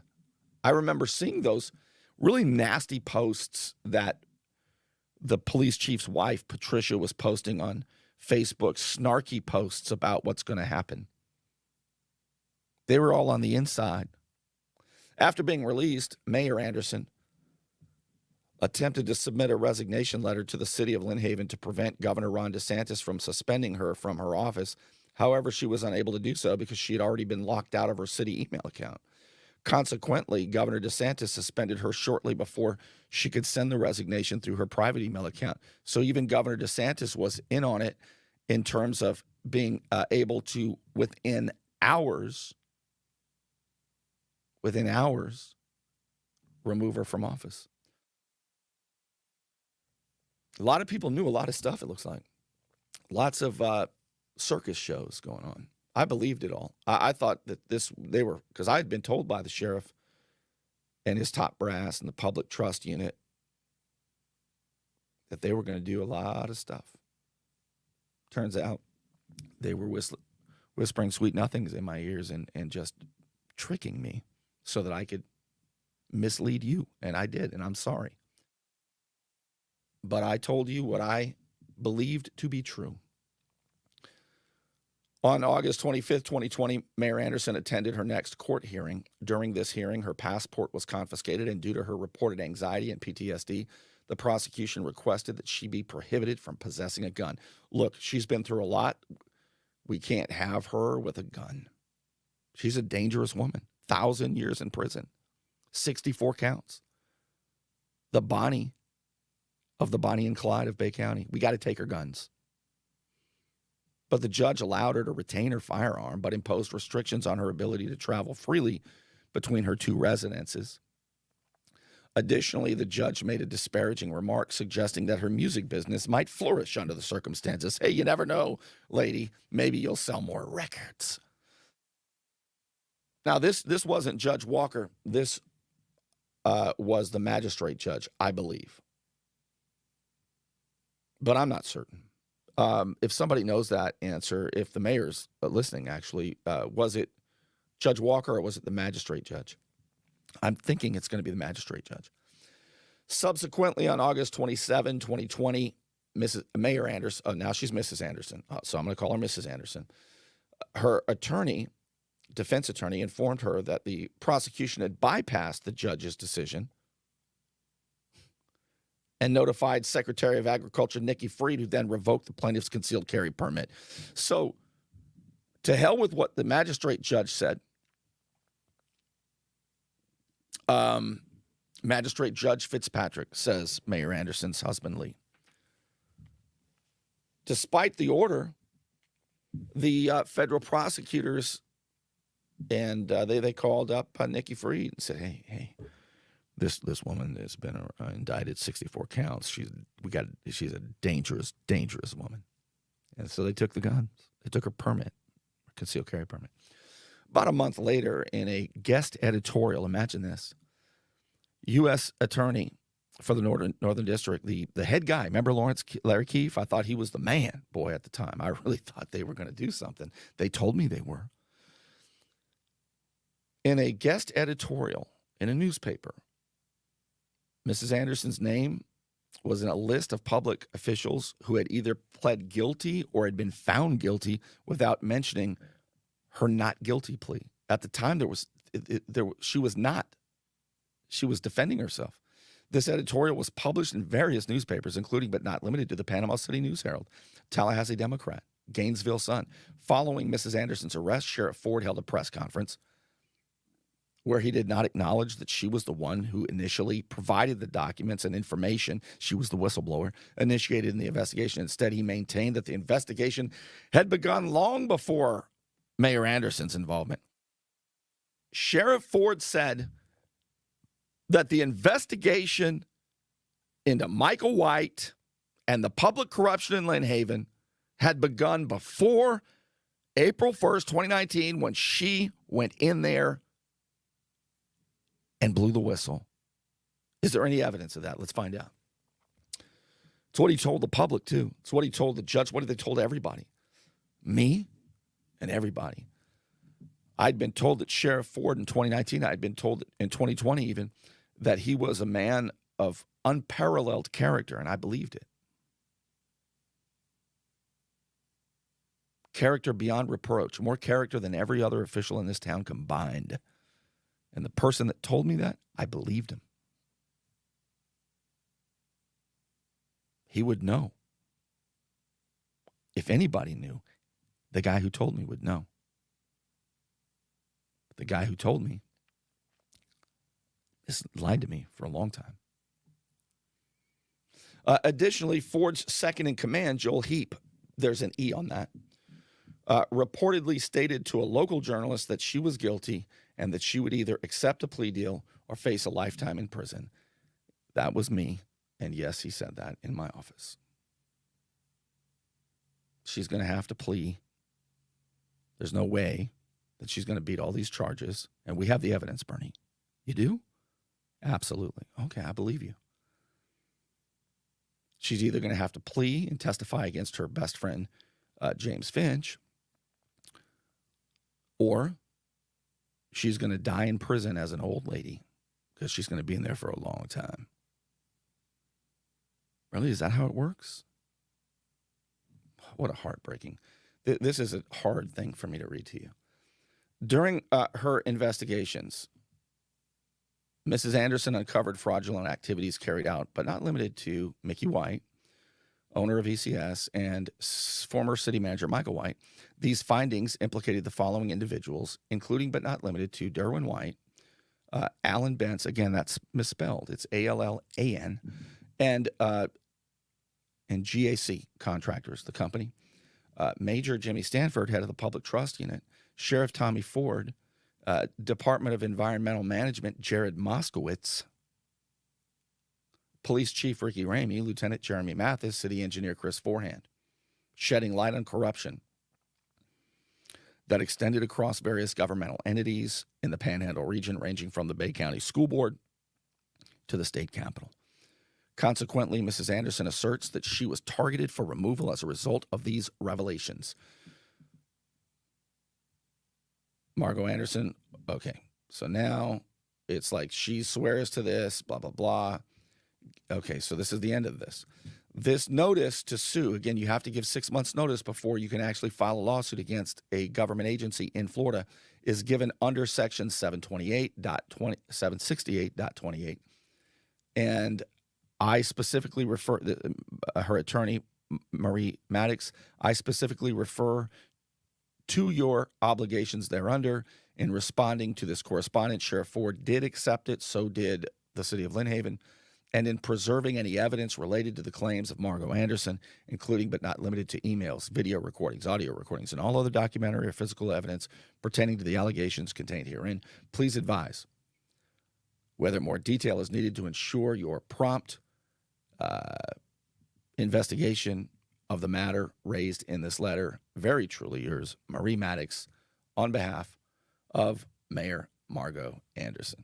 I remember seeing those really nasty posts that the police chief's wife, Patricia, was posting on Facebook, snarky posts about what's going to happen. They were all on the inside. After being released, Mayor Anderson attempted to submit a resignation letter to the city of Lynn Haven to prevent Governor Ron DeSantis from suspending her from her office. However, she was unable to do so because she had already been locked out of her city email account. Consequently, Governor DeSantis suspended her shortly before she could send the resignation through her private email account. So even Governor DeSantis was in on it in terms of being able to, within hours, remove her from office. A lot of people knew a lot of stuff, it looks like. Lots of circus shows going on. I believed it all. I thought that because I had been told by the sheriff and his top brass and the public trust unit that they were going to do a lot of stuff. Turns out they were whispering sweet nothings in my ears and just tricking me so that I could mislead you. And I did, and I'm sorry. But I told you what I believed to be true. On August 25th, 2020, Mayor Anderson attended her next court hearing. During this hearing, her passport was confiscated, and due to her reported anxiety and PTSD, the prosecution requested that she be prohibited from possessing a gun. Look, she's been through a lot. We can't have her with a gun. She's a dangerous woman. 1,000 years in prison. 64 counts. The Bonnie of the Bonnie and Clyde of Bay County. We got to take her guns. But the judge allowed her to retain her firearm, but imposed restrictions on her ability to travel freely between her two residences. Additionally, the judge made a disparaging remark suggesting that her music business might flourish under the circumstances. Hey, you never know, lady. Maybe you'll sell more records. Now, this wasn't Judge Walker. This was the magistrate judge, I believe. But I'm not certain. If somebody knows that answer, if the mayor's listening, actually, was it Judge Walker or was it the magistrate judge? I'm thinking it's going to be the magistrate judge. Subsequently, on August 27, 2020, Mayor Anderson, now she's Mrs. Anderson, so I'm going to call her Mrs. Anderson. Her attorney, defense attorney, informed her that the prosecution had bypassed the judge's decision and notified Secretary of Agriculture Nikki Fried, who then revoked the plaintiff's concealed carry permit. So, to hell with what the magistrate judge said. Magistrate Judge Fitzpatrick, says Mayor Anderson's husband, Lee. Despite the order, the federal prosecutors and they called up Nikki Fried and said, hey, this woman has been indicted 64 counts. She's a dangerous woman. And so they took the guns. They took her permit, her concealed carry permit. About a month later, in a guest editorial, imagine this, U.S. Attorney for the Northern District, the head guy, remember Larry Keefe? I thought he was the man, boy, at the time. I really thought they were going to do something. They told me they were. In a guest editorial in a newspaper, Mrs. Anderson's name was in a list of public officials who had either pled guilty or had been found guilty without mentioning her not guilty plea. At the time, she was not. She was defending herself. This editorial was published in various newspapers, including but not limited to the Panama City News Herald, Tallahassee Democrat, Gainesville Sun. Following Mrs. Anderson's arrest, Sheriff Ford held a press conference where he did not acknowledge that she was the one who initially provided the documents and information. She was the whistleblower initiated in the investigation. Instead, he maintained that the investigation had begun long before Mayor Anderson's involvement. Sheriff Ford said that the investigation into Michael White and the public corruption in Lynn Haven had begun before April 1st, 2019, when she went in there and blew the whistle. Is there any evidence of that? Let's find out. It's what he told the public, too. It's what he told the judge. What did they told everybody? Me and everybody. I'd been told that Sheriff Ford in 2019, I'd been told in 2020 even, that he was a man of unparalleled character, and I believed it. Character beyond reproach, more character than every other official in this town combined. And the person that told me that, I believed him. He would know. If anybody knew, the guy who told me would know. But the guy who told me Has lied to me for a long time. Additionally, Ford's second in command, Joel Heap, there's an E on that, reportedly stated to a local journalist that she was guilty and that she would either accept a plea deal or face a lifetime in prison. That was me. And yes, he said that in my office. She's going to have to plea. There's no way that she's going to beat all these charges. And we have the evidence, Bernie. You do? Absolutely. Okay, I believe you. She's either going to have to plea and testify against her best friend, James Finch, or she's going to die in prison as an old lady because she's going to be in there for a long time. Really? Is that how it works? What a heartbreaking. This is a hard thing for me to read to you. During her investigations, Mrs. Anderson uncovered fraudulent activities carried out, but not limited to Mickey White, owner of ECS, and former city manager Michael White. These findings implicated the following individuals, including but not limited to Derwin White, Alan Bentz, again, that's misspelled, it's Allan, and GAC Contractors, the company, Major Jimmy Stanford, head of the Public Trust Unit, Sheriff Tommy Ford, Department of Environmental Management, Jared Moskowitz, Police Chief Ricky Ramey, Lieutenant Jeremy Mathis, City Engineer Chris Forehand, shedding light on corruption that extended across various governmental entities in the Panhandle region, ranging from the Bay County School Board to the state capitol. Consequently, Mrs. Anderson asserts that she was targeted for removal as a result of these revelations. Margo Anderson, okay, so now it's like she swears to this, blah, blah, blah. Okay, so this is the end of this. This notice to sue, again, you have to give 6 months notice before you can actually file a lawsuit against a government agency in Florida, is given under section 768.28. And I specifically refer, her attorney, Marie Maddox, I specifically refer to your obligations thereunder in responding to this correspondence. Sheriff Ford did accept it, so did the city of Lynn Haven, and in preserving any evidence related to the claims of Margo Anderson, including but not limited to emails, video recordings, audio recordings, and all other documentary or physical evidence pertaining to the allegations contained herein, please advise whether more detail is needed to ensure your prompt investigation of the matter raised in this letter. Very truly yours, Marie Maddox, on behalf of Mayor Margo Anderson.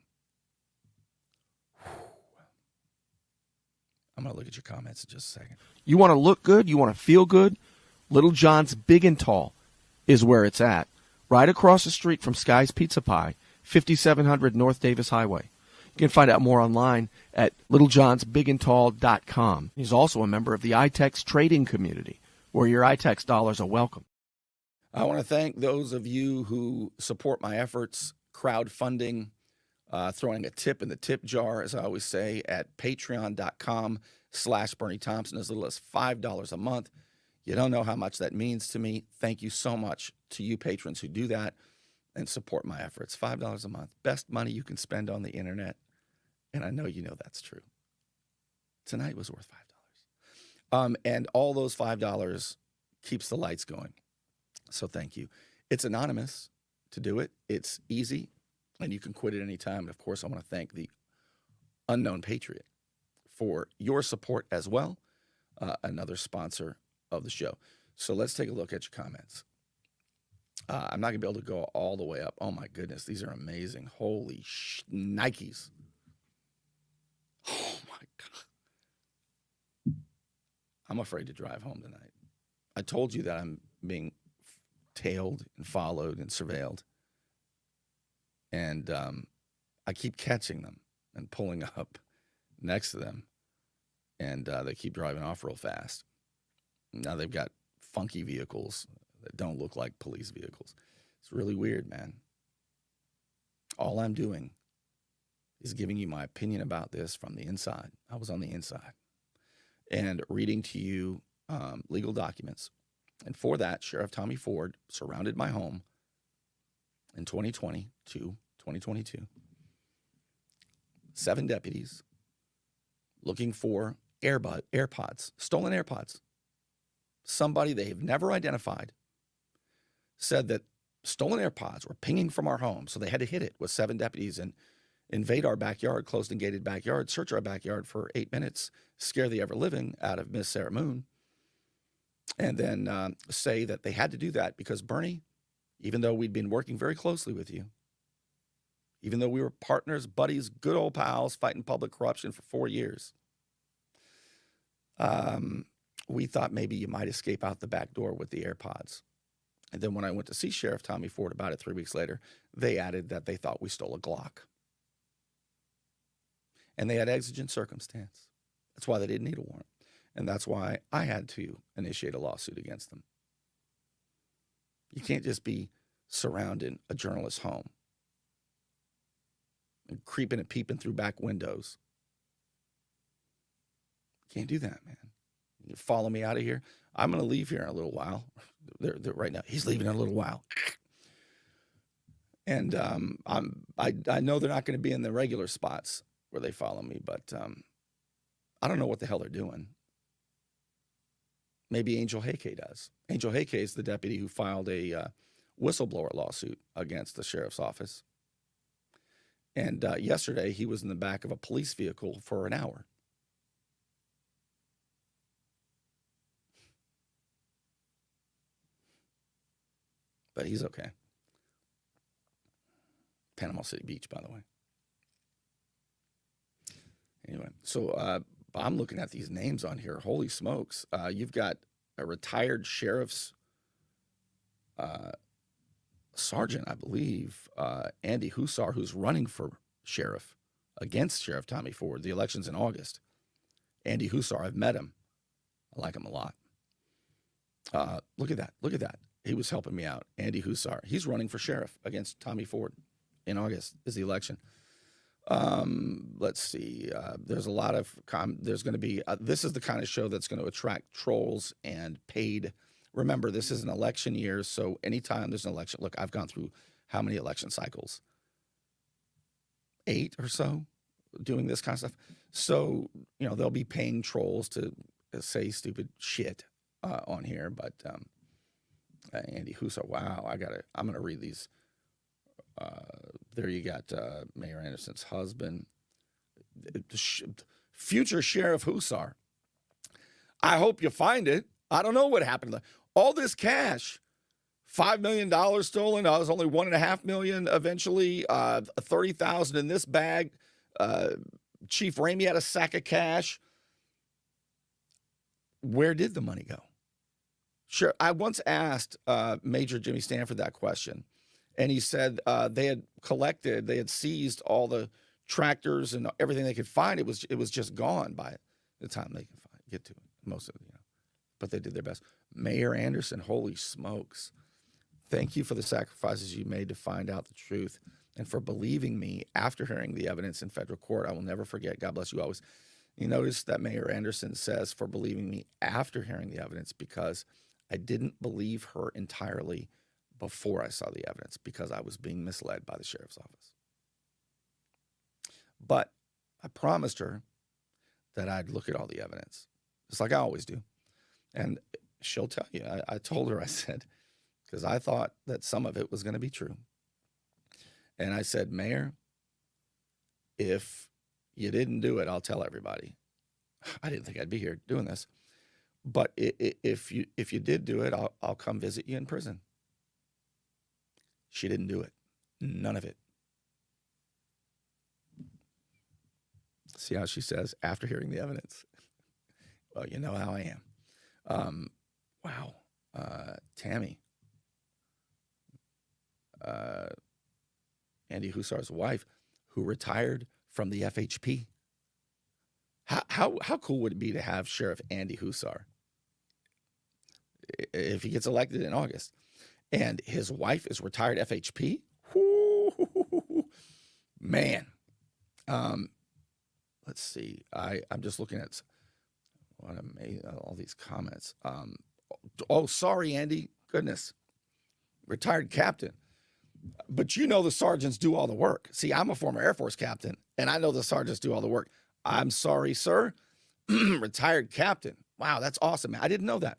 I'm going to look at your comments in just a second. You want to look good? You want to feel good? Little John's Big and Tall is where it's at. Right across the street from Sky's Pizza Pie, 5700 North Davis Highway. You can find out more online at littlejohnsbigandtall.com. He's also a member of the iTex trading community, where your iTex dollars are welcome. I want to thank those of you who support my efforts, crowdfunding, throwing a tip in the tip jar, as I always say, at patreon.com/Bernie Thompson, as little as $5 a month. You don't know how much that means to me. Thank you so much to you patrons who do that and support my efforts. $5 a month, best money you can spend on the internet. And I know you know that's true. Tonight was worth $5. And all those $5 keeps the lights going. So thank you. It's anonymous to do it. It's easy, and you can quit at any time. And, of course, I want to thank the Unknown Patriot for your support as well, another sponsor of the show. So let's take a look at your comments. I'm not going to be able to go all the way up. Oh, my goodness. These are amazing. Holy Nikes. Oh, my God. I'm afraid to drive home tonight. I told you that I'm being tailed and followed and surveilled. And I keep catching them and pulling up next to them. And they keep driving off real fast. Now they've got funky vehicles that don't look like police vehicles. It's really weird, man. All I'm doing is giving you my opinion about this from the inside. I was on the inside. And reading to you legal documents. And for that, Sheriff Tommy Ford surrounded my home in 2022, 7 deputies looking for AirPods, stolen AirPods. Somebody they have never identified said that stolen AirPods were pinging from our home, so they had to hit it with 7 deputies and invade our backyard, closed and gated backyard, search our backyard for 8 minutes, scare the ever-living out of Miss Sarah Moon, and then say that they had to do that because, Bernie, even though we'd been working very closely with you, even though we were partners, buddies, good old pals, fighting public corruption for 4 years, we thought maybe you might escape out the back door with the AirPods. And then when I went to see Sheriff Tommy Ford about it 3 weeks later, they added that they thought we stole a Glock. And they had exigent circumstance. That's why they didn't need a warrant. And that's why I had to initiate a lawsuit against them. You can't just be surrounding a journalist's home and creeping and peeping through back windows. Can't do that, man. You follow me out of here. I'm going to leave here in a little while. They're right now. He's leaving in a little while. And I know they're not going to be in the regular spots where they follow me, but I don't know what the hell they're doing. Maybe Angel Hayke does. Angel Hayke is the deputy who filed a whistleblower lawsuit against the sheriff's office. And yesterday, he was in the back of a police vehicle for an hour. But he's okay. Panama City Beach, by the way. Anyway, so I'm looking at these names on here. Holy smokes. You've got a retired sheriff's sergeant, I believe, Andy Hussar, who's running for sheriff against Sheriff Tommy Ford. The election's in August. Andy Hussar, I've met him. I like him a lot. Look at that. Look at that. He was helping me out. Andy Hussar. He's running for sheriff against Tommy Ford in August is the election. Let's see. There's a lot of, there's going to be, this is the kind of show that's going to attract trolls and paid. Remember, this is an election year, so anytime there's an election, look, I've gone through how many election cycles? 8 or so doing this kind of stuff. So, you know, they'll be paying trolls to say stupid shit on here, but Andy Hussar, wow, I'm going to read these. There you got Mayor Anderson's husband, future Sheriff Hussar. I hope you find it. I don't know what happened. All this cash, $5 million stolen. I was only $1.5 million eventually. $30,000 in this bag. Chief Ramey had a sack of cash. Where did the money go? Sure. I once asked Major Jimmy Stanford that question, and he said they had seized all the tractors and everything they could find. It was just gone by the time they could get to it. Most of it, but they did their best. Mayor Anderson, holy smokes. Thank you for the sacrifices you made to find out the truth and for believing me after hearing the evidence in federal court. I will never forget. God bless you always. You notice that Mayor Anderson says for believing me after hearing the evidence because I didn't believe her entirely before I saw the evidence because I was being misled by the sheriff's office. But I promised her that I'd look at all the evidence, just like I always do. And she'll tell you, I told her, I said, because I thought that some of it was going to be true. And I said, Mayor, if you didn't do it, I'll tell everybody. I didn't think I'd be here doing this. But if you did do it, I'll come visit you in prison. She didn't do it. None of it. See how she says, after hearing the evidence. Well, you know how I am. Wow. Tammy. Andy Hussar's wife, who retired from the FHP. How cool would it be to have Sheriff Andy Hussar if he gets elected in August, and his wife is retired FHP? Whoo, man. Let's see. I'm just looking at what amazing all these comments. Oh, sorry, Andy. Goodness. Retired captain. But you know the sergeants do all the work. See, I'm a former Air Force captain, and I know the sergeants do all the work. I'm sorry, sir. Retired captain. Wow, that's awesome, man. I didn't know that.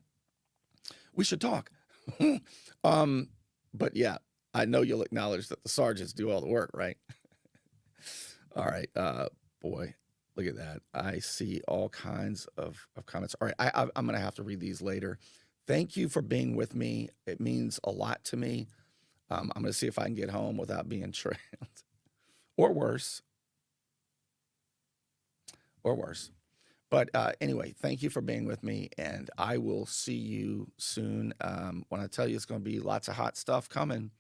We should talk. But yeah, I know you'll acknowledge that the sergeants do all the work, right? All right. Boy, look at that. I see all kinds of comments. All right, I'm going to have to read these later. Thank you for being with me. It means a lot to me. I'm going to see if I can get home without being trailed. Or worse. But anyway, thank you for being with me, and I will see you soon. When I tell you it's going to be lots of hot stuff coming,